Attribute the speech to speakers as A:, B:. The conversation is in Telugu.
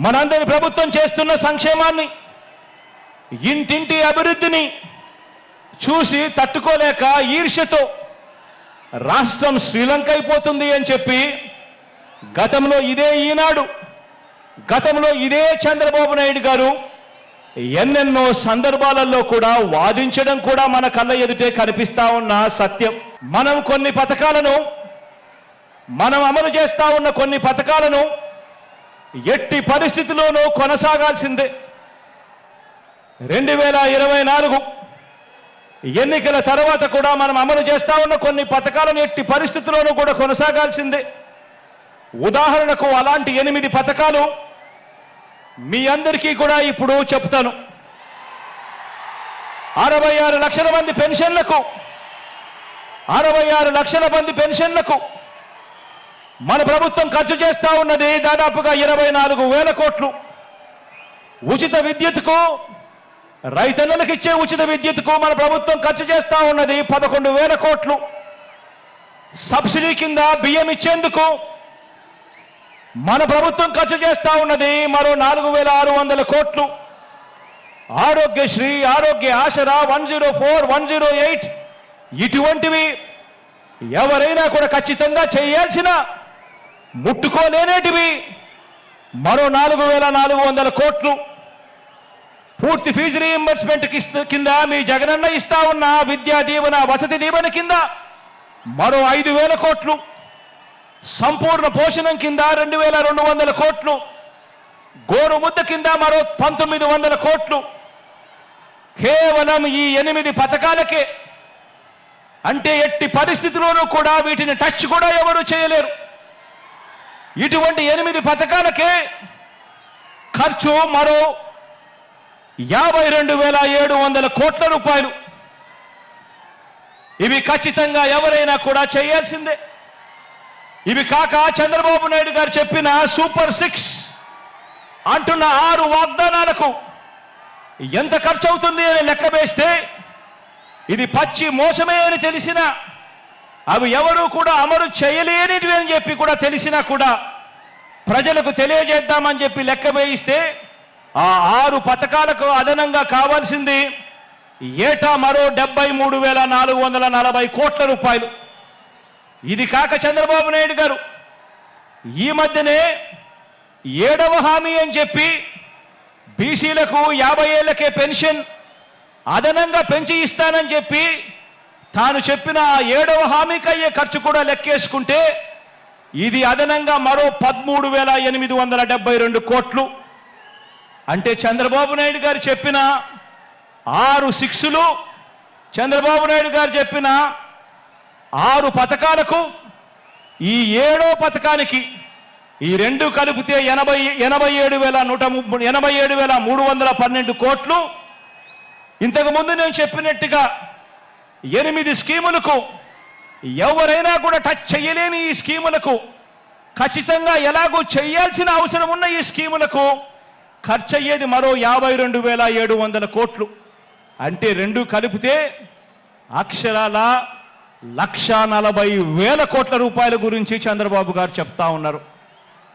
A: మనందరి ప్రభుత్వం చేస్తున్న సంక్షేమాన్ని, ఇంటింటి అభివృద్ధిని చూసి తట్టుకోలేక ఈర్ష్యతో రాష్ట్రం శ్రీలంక అయిపోతుంది అని చెప్పి గతంలో ఇదే ఈనాడు, గతంలో ఇదే చంద్రబాబు నాయుడు గారు ఎన్నెన్నో సందర్భాలలో కూడా వాదించడం కూడా మన కళ్ళ ఎదుటే కనిపిస్తా ఉన్న సత్యం. మనం అమలు చేస్తా ఉన్న కొన్ని పథకాలను ఎట్టి పరిస్థితిలోనూ కొనసాగాల్సిందే. 2024 ఎన్నికల తర్వాత కూడా మనం అమలు చేస్తా ఉన్న కొన్ని పథకాలను ఎట్టి పరిస్థితుల్లోనూ కూడా కొనసాగాల్సిందే. ఉదాహరణకు అలాంటి 8 పథకాలు మీ అందరికీ కూడా ఇప్పుడు చెప్తాను. 66 లక్షల మంది పెన్షన్లకు 66 లక్షల మంది పెన్షన్లకు మన ప్రభుత్వం ఖర్చు చేస్తా ఉన్నది దాదాపుగా 24,000 కోట్లు. ఉచిత విద్యుత్కు, రైతన్నలకు ఇచ్చే ఉచిత విద్యుత్కు మన ప్రభుత్వం ఖర్చు చేస్తా ఉన్నది 11,000 కోట్లు. సబ్సిడీ కింద బియ్యం ఇచ్చేందుకు మన ప్రభుత్వం ఖర్చు చేస్తా ఉన్నది మరో 4,600 కోట్లు. ఆరోగ్యశ్రీ, ఆరోగ్య ఆసరా, 104, 108 ఇటువంటివి ఎవరైనా కూడా ఖచ్చితంగా చేయాల్సిన, ముట్టుకోలేనేటివి మరో 4,400 కోట్లు. పూర్తి ఫీజు రీయింబర్స్మెంట్ కింద మీ జగనన్న ఇస్తా ఉన్న విద్యా దీవెన, వసతి దీవెన కింద మరో 5,000 కోట్లు. సంపూర్ణ పోషణం కింద 2,200 కోట్లు. గోరు ముద్ద కింద మరో 1,900 కోట్లు. కేవలం ఈ 8 పథకాలకే. అంటే ఎట్టి పరిస్థితుల్లోనూ కూడా వీటిని టచ్ కూడా ఎవరు చేయలేరు. ఇటువంటి 8 పథకాలకే ఖర్చు మరో 52,700 కోట్ల రూపాయలు. ఇవి ఖచ్చితంగా ఎవరైనా కూడా చేయాల్సిందే. ఇవి కాక చంద్రబాబు నాయుడు గారు చెప్పిన సూపర్ 6 అంటున్న 6 వాగ్దానాలకు ఎంత ఖర్చు అవుతుంది అని లెక్క వేస్తే ఇది పచ్చి మోసమే అని తెలిసినా, అవి ఎవరూ కూడా అమలు చేయలేనివి అని చెప్పి కూడా తెలిసినా కూడా ప్రజలకు తెలియజేద్దామని చెప్పి లెక్క వేయిస్తే ఆ 6 పథకాలకు అదనంగా కావాల్సింది ఏటా మరో 73,440 కోట్ల రూపాయలు. ఇది కాక చంద్రబాబు నాయుడు గారు ఈ మధ్యనే 7వ హామీ అని చెప్పి బీసీలకు 50 ఏళ్లకే పెన్షన్ అదనంగా పెంచి ఇస్తానని చెప్పి తాను చెప్పిన 7వ హామీకి అయ్యే ఖర్చు కూడా లెక్కేసుకుంటే ఇది అదనంగా మరో 13,872 కోట్లు. అంటే చంద్రబాబు నాయుడు గారు చెప్పిన 6 6లు, చంద్రబాబు నాయుడు గారు చెప్పిన 6 పథకాలకు ఈ 7వ పథకానికి ఈ రెండు కలిపితే 87,312 కోట్లు. ఇంతకుముందు నేను చెప్పినట్టుగా 8 స్కీములకు ఎవరైనా కూడా టచ్ చేయలేని ఈ స్కీములకు, ఖచ్చితంగా ఎలాగో చేయాల్సిన అవసరం ఉన్న ఈ స్కీములకు ఖర్చు అయ్యేది మరో 52,700 కోట్లు. అంటే రెండు కలిపితే అక్షరాల 1,40,000 కోట్ల రూపాయల గురించి చంద్రబాబు గారు చెప్తా ఉన్నారు.